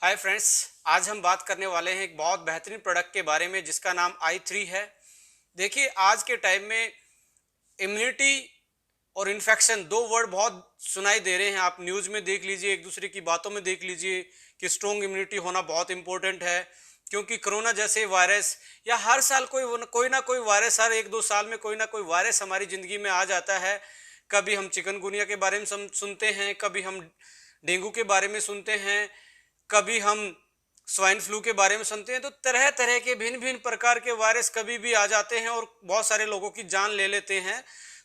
Hi friends, आज हम बात करने वाले हैं एक बहुत बेहतरीन प्रोडक्ट के बारे में जिसका नाम i3 है। देखिए, आज के टाइम में इम्यूनिटी और इन्फेक्शन दो वर्ड बहुत सुनाई दे रहे हैं। आप न्यूज़ में देख लीजिए, एक दूसरे की बातों में देख लीजिए कि स्ट्रॉन्ग इम्यूनिटी होना बहुत इंपॉर्टेंट है, क्योंकि कोरोना जैसे वायरस या हर साल कोई ना कोई वायरस, हर एक दो साल में कोई ना कोई वायरस हमारी ज़िंदगी में आ जाता है। कभी हम चिकनगुनिया के बारे में सुनते हैं, कभी हम डेंगू के बारे में सुनते हैं, कभी हम स्वाइन फ्लू के बारे में सुनते हैं। तो तरह तरह के भिन्न भिन्न प्रकार के वायरस कभी भी आ जाते हैं और बहुत सारे लोगों की जान ले लेते हैं।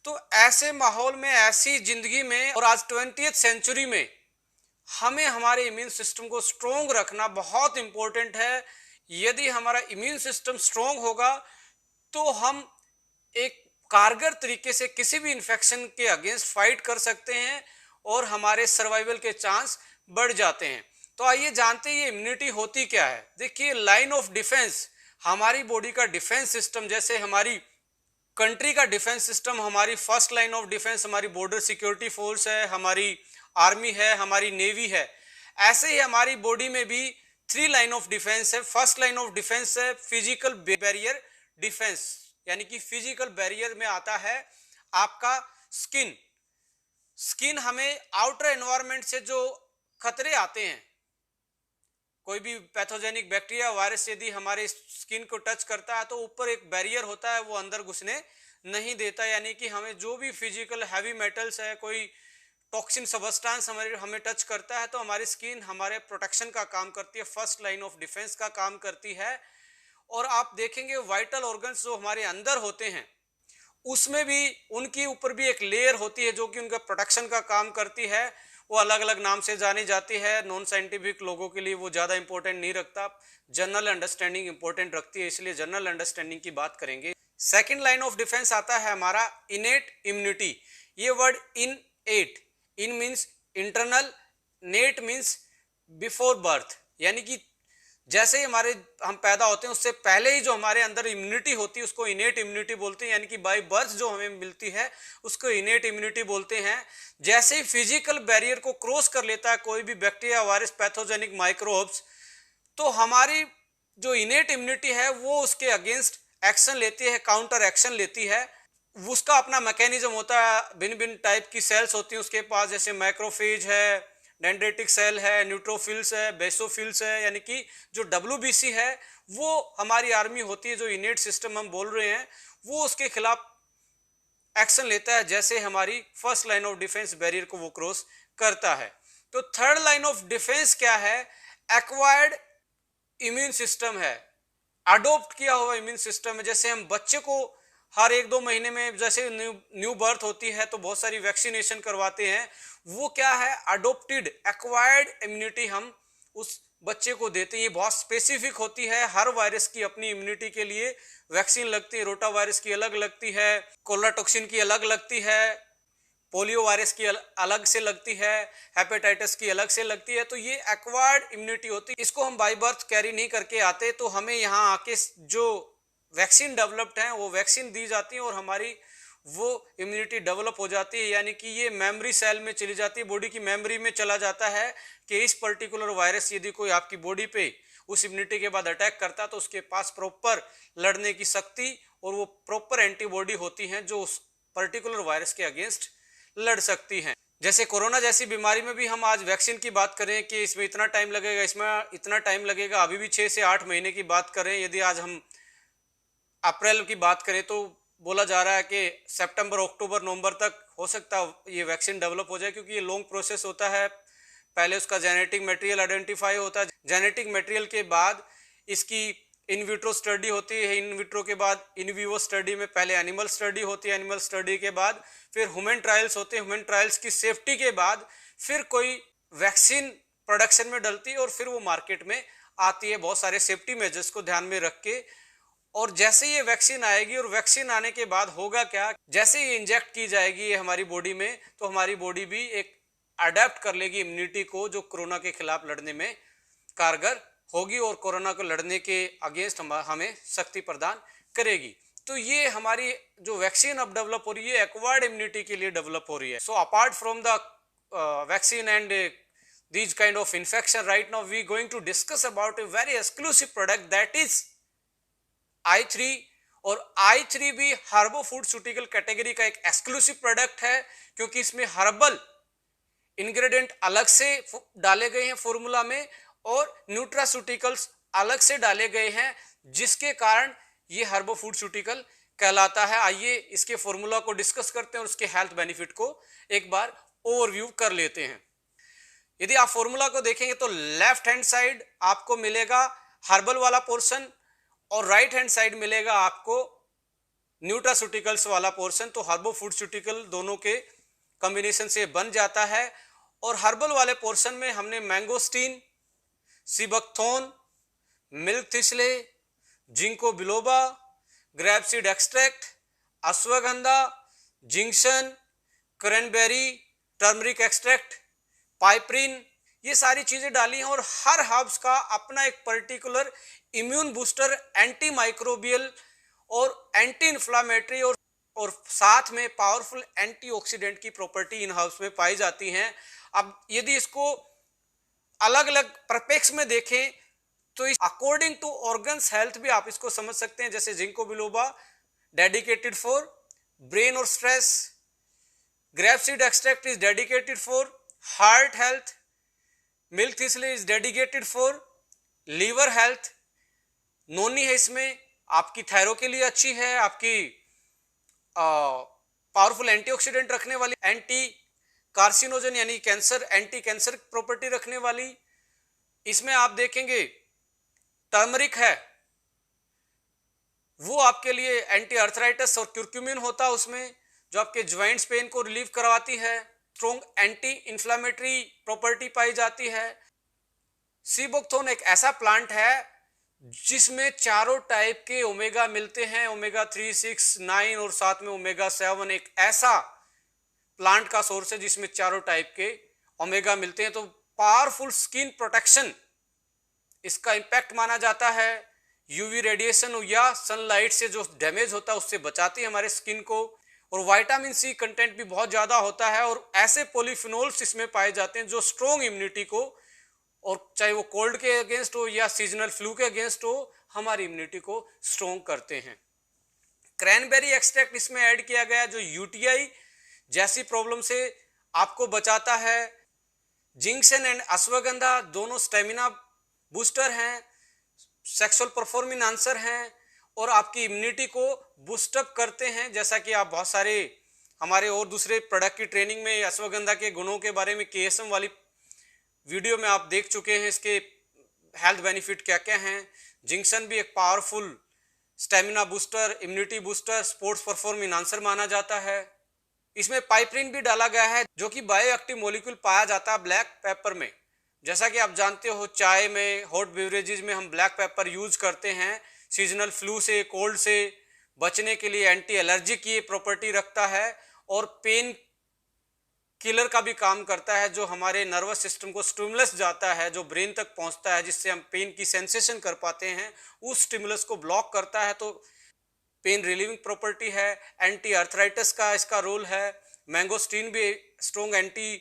तो ऐसे माहौल में, ऐसी जिंदगी में और आज 20th सेंचुरी में हमें हमारे इम्यून सिस्टम को स्ट्रोंग रखना बहुत इंपॉर्टेंट है। यदि हमारा इम्यून सिस्टम स्ट्रोंग होगा तो हम एक कारगर तरीके से किसी भी इन्फेक्शन के अगेंस्ट फाइट कर सकते हैं और हमारे सर्वाइवल के चांस बढ़ जाते हैं। तो आइए जानते हैं ये इम्यूनिटी होती क्या है। देखिए, लाइन ऑफ डिफेंस, हमारी बॉडी का डिफेंस सिस्टम, जैसे हमारी कंट्री का डिफेंस सिस्टम, हमारी फर्स्ट लाइन ऑफ डिफेंस हमारी बॉर्डर सिक्योरिटी फोर्स है, हमारी आर्मी है, हमारी नेवी है। ऐसे ही हमारी बॉडी में भी थ्री लाइन ऑफ डिफेंस है। फर्स्ट लाइन ऑफ डिफेंस है फिजिकल बैरियर डिफेंस, यानी कि फिजिकल बैरियर में आता है आपका स्किन। स्किन हमें आउटर एनवायरनमेंट से जो खतरे आते हैं, कोई भी पैथोजेनिक बैक्टीरिया वायरस यदि हमारे स्किन को टच करता है तो ऊपर एक बैरियर होता है, वो अंदर घुसने नहीं देता। यानी कि हमें जो भी फिजिकल हैवी मेटल्स है, कोई टॉक्सिन सबस्टेंस हमें टच करता है तो हमारी स्किन हमारे प्रोटेक्शन का काम करती है, फर्स्ट लाइन ऑफ डिफेंस का काम करती है। और आप देखेंगे वाइटल ऑर्गन्स जो हमारे अंदर होते हैं उसमें भी उनकी ऊपर भी एक लेयर होती है जो कि उनका प्रोटेक्शन का काम करती है। वो अलग अलग नाम से जानी जाती है। नॉन साइंटिफिक लोगों के लिए वो ज़्यादा इंपॉर्टेंट नहीं रखता, जनरल अंडरस्टैंडिंग इंपॉर्टेंट रखती है, इसलिए जनरल अंडरस्टैंडिंग की बात करेंगे। सेकेंड लाइन ऑफ डिफेंस आता है हमारा इनेट इम्यूनिटी। ये word in ate, in means internal, net means before birth, यानी कि जैसे ही हम पैदा होते हैं उससे पहले ही जो हमारे अंदर इम्यूनिटी होती है उसको इनेट इम्यूनिटी बोलते हैं, यानी कि बाय बर्थ जो हमें मिलती है उसको इनेट इम्यूनिटी बोलते हैं। जैसे ही फिजिकल बैरियर को क्रॉस कर लेता है कोई भी बैक्टीरिया, वायरस, पैथोजेनिक माइक्रोब्स, तो हमारी जो इनेट इम्यूनिटी है वो उसके अगेंस्ट एक्शन लेती है, काउंटर एक्शन लेती है। उसका अपना मैकेनिज्म होता है, भिन्न भिन्न टाइप की सेल्स होती हैं उसके पास, जैसे मैक्रोफेज है, डेंड्रेटिक सेल है, न्यूट्रोफिल्स है, बेसोफिल्स है, यानी कि जो WBC है वो हमारी आर्मी होती है। जो इनेट सिस्टम हम बोल रहे हैं वो उसके खिलाफ एक्शन लेता है जैसे हमारी first line of defence barrier को वो क्रॉस करता है। तो थर्ड लाइन ऑफ डिफेंस क्या है? एक्वायर्ड इम्यून सिस्टम है, अडोप्ट किया हुआ इम्यून सिस्टम है। जैसे हम बच्चे को हर एक दो महीने में जैसे न्यू बर्थ होती है तो बहुत सारी वैक्सीनेशन करवाते हैं, वो क्या है? अडोप्टेड एक्वायर्ड इम्यूनिटी हम उस बच्चे को देते हैं। ये बहुत स्पेसिफिक होती है, हर वायरस की अपनी इम्यूनिटी के लिए वैक्सीन लगती है। रोटा वायरस की अलग लगती है, कोलरा टॉक्सिन की अलग लगती है, पोलियो वायरस की अलग से लगती है, हेपेटाइटिस की अलग से लगती है। तो ये एक्वायर्ड इम्यूनिटी होती है, इसको हम बाय बर्थ कैरी नहीं करके आते, तो हमें यहाँ आके जो वैक्सीन डेवलप्ड हैं वो वैक्सीन दी जाती है और हमारी वो इम्यूनिटी डेवलप हो जाती है। यानी कि ये मेमोरी सेल में चली जाती है, बॉडी की मेमोरी में चला जाता है कि इस पर्टिकुलर वायरस यदि कोई आपकी बॉडी पे उस इम्यूनिटी के बाद अटैक करता है तो उसके पास प्रॉपर लड़ने की शक्ति और वो प्रॉपर एंटीबॉडी होती हैं जो उस पर्टिकुलर वायरस के अगेंस्ट लड़ सकती हैं। जैसे कोरोना जैसी बीमारी में भी हम आज वैक्सीन की बात करें कि इसमें इतना टाइम लगेगा, इसमें इतना टाइम लगेगा, अभी भी 6 से 8 महीने की बात करें। यदि आज हम अप्रैल की बात करें तो बोला जा रहा है कि सितंबर, अक्टूबर, नवंबर तक हो सकता है ये वैक्सीन डेवलप हो जाए, क्योंकि ये लॉन्ग प्रोसेस होता है। पहले उसका जेनेटिक मटेरियल आइडेंटिफाई होता है, जेनेटिक मटेरियल के बाद इसकी इन विट्रो स्टडी होती है, इन विट्रो के बाद इन विवो स्टडी में पहले एनिमल स्टडी होती है, एनिमल स्टडी के बाद फिर ह्यूमन ट्रायल्स होते हैं, ह्यूमन ट्रायल्स की सेफ्टी के बाद फिर कोई वैक्सीन प्रोडक्शन में डलती है और फिर वो मार्केट में आती है बहुत सारे सेफ्टी मेजर्स को ध्यान में रख के। और जैसे ये वैक्सीन आएगी और वैक्सीन आने के बाद होगा क्या, जैसे ये इंजेक्ट की जाएगी ये हमारी बॉडी में, तो हमारी बॉडी भी एक अडेप्ट कर लेगी इम्यूनिटी को जो कोरोना के खिलाफ लड़ने में कारगर होगी और कोरोना को लड़ने के अगेंस्ट हमें शक्ति प्रदान करेगी। तो ये हमारी जो वैक्सीन अब डेवलप हो रही है एक्वायर्ड इम्यूनिटी के लिए डेवलप हो रही है। So apart from the vaccine and these kind of infection. Right now we going to discuss about a very exclusive product, that is I3। और I3 भी हर्बो फूडस्यूटिकल कैटेगरी का एक एक्सक्लूसिव प्रोडक्ट है, क्योंकि इसमें हर्बल इंग्रेडिएंट अलग से डाले गए हैं फॉर्मूला में और न्यूट्रास्यूटिकल्स अलग से डाले गए हैं, जिसके कारण ये हर्बो फूडस्यूटिकल कहलाता है। आइए इसके फॉर्मूला को डिस्कस करते हैं और उसके हेल्थ बेनिफिट को एक बार ओवरव्यू कर लेते हैं। यदि आप फॉर्मूला को देखेंगे तो लेफ्ट हैंड साइड आपको मिलेगा हर्बल वाला पोर्शन और राइट हैंड साइड मिलेगा आपको न्यूट्रास्यूटिकल्स वाला पोर्शन। तो हर्बो फूडस्यूटिकल दोनों के कॉम्बिनेशन से बन जाता है। और हर्बल वाले पोर्शन में हमने mangosteen, seabuckthorn, milk thistle, ginkgo biloba, grapeseed extract, ashwagandha, जिंक्शन, क्रैनबेरी, टर्मरिक एक्सट्रैक्ट, पाइपरिन, ये सारी चीजें डाली हैं। और हर हर्ब्स का अपना एक particular immune booster, anti microbial और एंटी इंफ्लामेटरी और साथ में पावरफुल एंटीऑक्सीडेंट की प्रॉपर्टी इन हर्ब्स में पाई जाती हैं। अब यदि इसको अलग अलग परपेक्स में देखें तो अकॉर्डिंग टू ऑर्गन्स हेल्थ भी आप इसको समझ सकते हैं। जैसे ginkgo biloba dedicated for brain और stress, grapeseed extract is dedicated for heart health, milk thistle is dedicated for liver health, noni है इसमें आपकी थायरो के लिए अच्छी है, आपकी पावरफुल एंटीऑक्सीडेंट रखने वाली, एंटी कार्सिनोजन यानी कैंसर, एंटी कैंसर प्रॉपर्टी रखने वाली। इसमें आप देखेंगे टर्मरिक है, वो आपके लिए एंटी अर्थराइटिस और क्यूरक्यूमिन होता है उसमें, जो आपके ज्वाइंट्स पेन को रिलीव करवाती है। स्ट्रॉन्ग एंटी इंफ्लामेटरी प्रॉपर्टी पाई जाती है। सीबकथोर्न एक ऐसा प्लांट है जिसमें चारों टाइप के ओमेगा मिलते हैं, ओमेगा 3, 6, 9 और साथ में ओमेगा 7। एक ऐसा प्लांट का सोर्स है जिसमें चारों टाइप के ओमेगा मिलते हैं। तो पावरफुल स्किन प्रोटेक्शन इसका इंपैक्ट माना जाता है। यूवी रेडिएशन या सनलाइट से जो डैमेज होता है उससे बचाती है हमारे स्किन को। और विटामिन सी कंटेंट भी बहुत ज्यादा होता है और ऐसे पॉलीफिनोल्स इसमें पाए जाते हैं जो स्ट्रॉन्ग इम्यूनिटी को, और चाहे वो कोल्ड के अगेंस्ट हो या सीजनल फ्लू के अगेंस्ट हो, हमारी इम्यूनिटी को स्ट्रॉन्ग करते हैं। क्रैनबेरी एक्सट्रैक्ट इसमें ऐड किया गया जो यूटीआई जैसी प्रॉब्लम से आपको बचाता है। जिंक्शन एंड अश्वगंधा दोनों स्टेमिना बूस्टर हैं, सेक्सुअल परफॉर्म एनहांसर हैं और आपकी इम्यूनिटी को बूस्टअप करते हैं। जैसा कि आप बहुत सारे हमारे और दूसरे प्रोडक्ट की ट्रेनिंग में अश्वगंधा के गुणों के बारे में केएसएम वाली वीडियो में आप देख चुके हैं, इसके हेल्थ बेनिफिट क्या क्या हैं। जिंक्शन भी एक powerful stamina booster, immunity booster, sports perform enhancer माना जाता है। इसमें पाइपरिन भी डाला गया है जो कि बायोएक्टिव मॉलिक्यूल पाया जाता है ब्लैक पेपर में। जैसा कि आप जानते हो चाय में, हॉट बेवरेजेस में हम ब्लैक पेपर यूज करते हैं सीजनल फ्लू से, कोल्ड से बचने के लिए। एंटी एलर्जिक ये प्रॉपर्टी रखता है और पेन किलर का भी काम करता है, जो हमारे नर्वस सिस्टम को स्टिमुलस जाता है, जो ब्रेन तक पहुंचता है, जिससे हम पेन की सेंसेशन कर पाते हैं, उस स्टिमुलस को ब्लॉक करता है। तो पेन रिलीविंग प्रॉपर्टी है। एंटी अर्थराइटिस का इसका रोल है। मैंगोस्टीन भी स्ट्रॉन्ग एंटी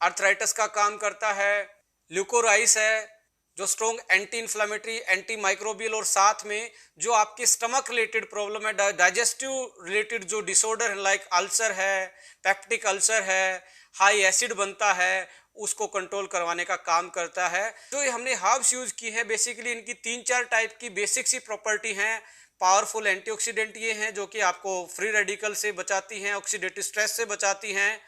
अर्थराइटिस का काम करता है। ल्यूकोराइस है जो strong anti inflammatory, anti microbial, और साथ में जो आपके स्टमक रिलेटेड प्रॉब्लम है, डाइजेस्टिव रिलेटेड जो डिसऑर्डर है लाइक अल्सर है, पेप्टिक अल्सर है, हाई एसिड बनता है, उसको कंट्रोल करवाने का काम करता है। जो हमने हर्ब्स यूज की है बेसिकली इनकी 3-4 टाइप की बेसिक सी प्रॉपर्टी हैं। पावरफुल एंटीऑक्सीडेंट ये हैं जो कि आपको फ्री रेडिकल से बचाती हैं, ऑक्सीडेटिव स्ट्रेस से बचाती हैं।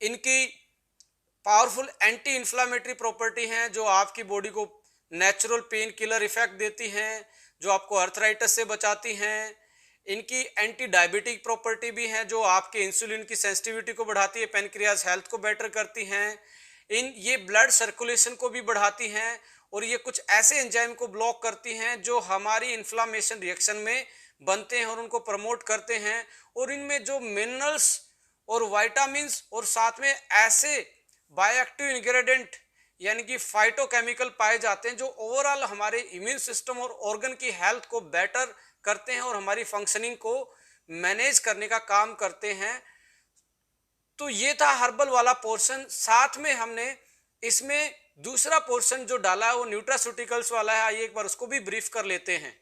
इनकी पावरफुल एंटी इंफ्लामेटरी प्रॉपर्टी हैं जो आपकी बॉडी को नेचुरल पेन किलर इफेक्ट देती हैं, जो आपको अर्थराइटिस से बचाती हैं। इनकी एंटी डायबिटिक प्रॉपर्टी भी है जो आपके इंसुलिन की सेंसिटिविटी को बढ़ाती है, पेनक्रियाज हेल्थ को बेटर करती हैं। ये ब्लड सर्कुलेशन को भी बढ़ाती हैं और ये कुछ ऐसे एंजाइम को ब्लॉक करती हैं जो हमारी इन्फ्लामेशन रिएक्शन में बनते हैं और उनको प्रमोट करते हैं। और इनमें जो मिनरल्स और विटामिन्स और साथ में ऐसे बायोएक्टिव इंग्रेडिएंट यानी कि फाइटोकेमिकल पाए जाते हैं जो ओवरऑल हमारे इम्यून सिस्टम और ऑर्गन की हेल्थ को बेटर करते हैं और हमारी फंक्शनिंग को मैनेज करने का काम करते हैं। तो ये था हर्बल वाला पोर्शन। साथ में हमने इसमें दूसरा पोर्शन जो डाला है वो न्यूट्रास्यूटिकल्स वाला है। आइए एक बार उसको भी ब्रीफ कर लेते हैं।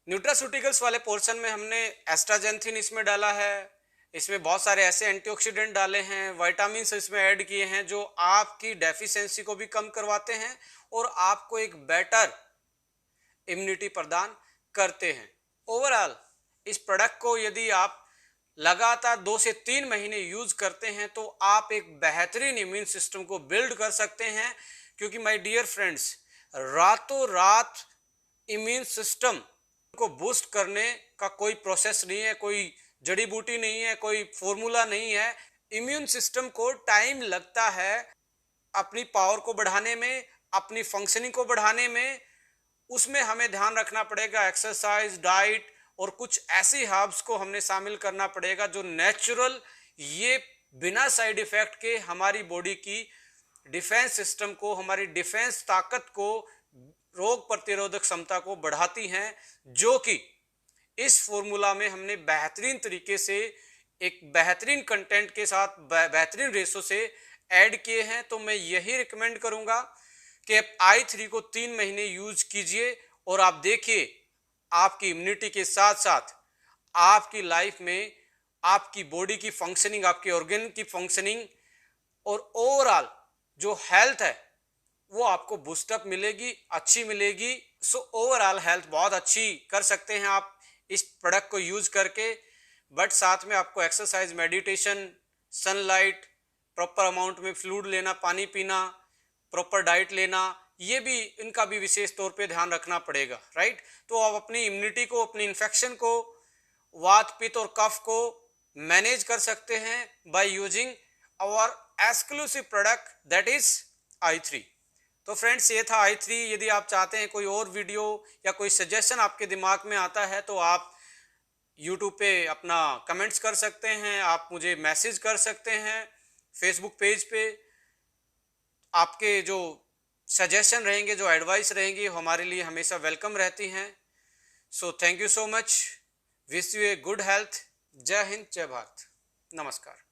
न्यूट्रास्यूटिकल्स वाले पोर्शन में हमने एस्ट्राजेंथिन इसमें डाला है, इसमें बहुत सारे ऐसे एंटीऑक्सीडेंट डाले हैं, विटामिन इसमें ऐड किए हैं जो आपकी डेफिशिएंसी को भी कम करवाते हैं और आपको एक बेटर इम्यूनिटी प्रदान करते हैं। ओवरऑल इस प्रोडक्ट को यदि आप लगातार 2 से 3 महीने यूज करते हैं तो आप एक बेहतरीन इम्यून सिस्टम को बिल्ड कर सकते हैं, क्योंकि माय डियर फ्रेंड्स, रातों रात इम्यून सिस्टम को बूस्ट करने का कोई प्रोसेस नहीं है, कोई जड़ी बूटी नहीं है, कोई फॉर्मूला नहीं है। इम्यून सिस्टम को टाइम लगता है अपनी पावर को बढ़ाने में, अपनी फंक्शनिंग को बढ़ाने में। उसमें हमें ध्यान रखना पड़ेगा एक्सरसाइज, डाइट और कुछ ऐसी हर्ब्स को हमने शामिल करना पड़ेगा जो नेचुरल, ये बिना साइड इफेक्ट के हमारी बॉडी की डिफेंस सिस्टम को, हमारी डिफेंस ताकत को, रोग प्रतिरोधक क्षमता को बढ़ाती हैं, जो कि इस फॉर्मूला में हमने बेहतरीन तरीके से एक बेहतरीन कंटेंट के साथ बेहतरीन रेशो से ऐड किए हैं। तो मैं यही रिकमेंड करूंगा कि आप i3 को 3 महीने यूज कीजिए और आप देखिए आपकी इम्यूनिटी के साथ साथ आपकी लाइफ में आपकी बॉडी की फंक्शनिंग, आपके ऑर्गन की फंक्शनिंग और ओवरऑल जो हेल्थ है वो आपको बूस्टअप मिलेगी, अच्छी मिलेगी। सो ओवरऑल हेल्थ बहुत अच्छी कर सकते हैं आप इस प्रोडक्ट को यूज करके। बट साथ में आपको exercise, meditation, sunlight, proper amount में फ्लूइड लेना, पानी पीना, प्रॉपर डाइट लेना, ये भी, इनका भी विशेष तौर पे ध्यान रखना पड़ेगा, राइट। तो आप अपनी इम्यूनिटी को, अपनी इन्फेक्शन को, वात, पित्त और कफ को मैनेज कर सकते हैं by using our exclusive product that is i3। तो फ्रेंड्स, ये था i3। यदि आप चाहते हैं कोई और वीडियो या कोई सजेशन आपके दिमाग में आता है तो आप यूट्यूब पे अपना कमेंट्स कर सकते हैं, आप मुझे मैसेज कर सकते हैं फेसबुक पेज पे। आपके जो सजेशन रहेंगे, जो एडवाइस रहेंगी, हमारे लिए हमेशा वेलकम रहती हैं। So thank you so much, wish U a good health. जय हिंद, जय भारत, नमस्कार।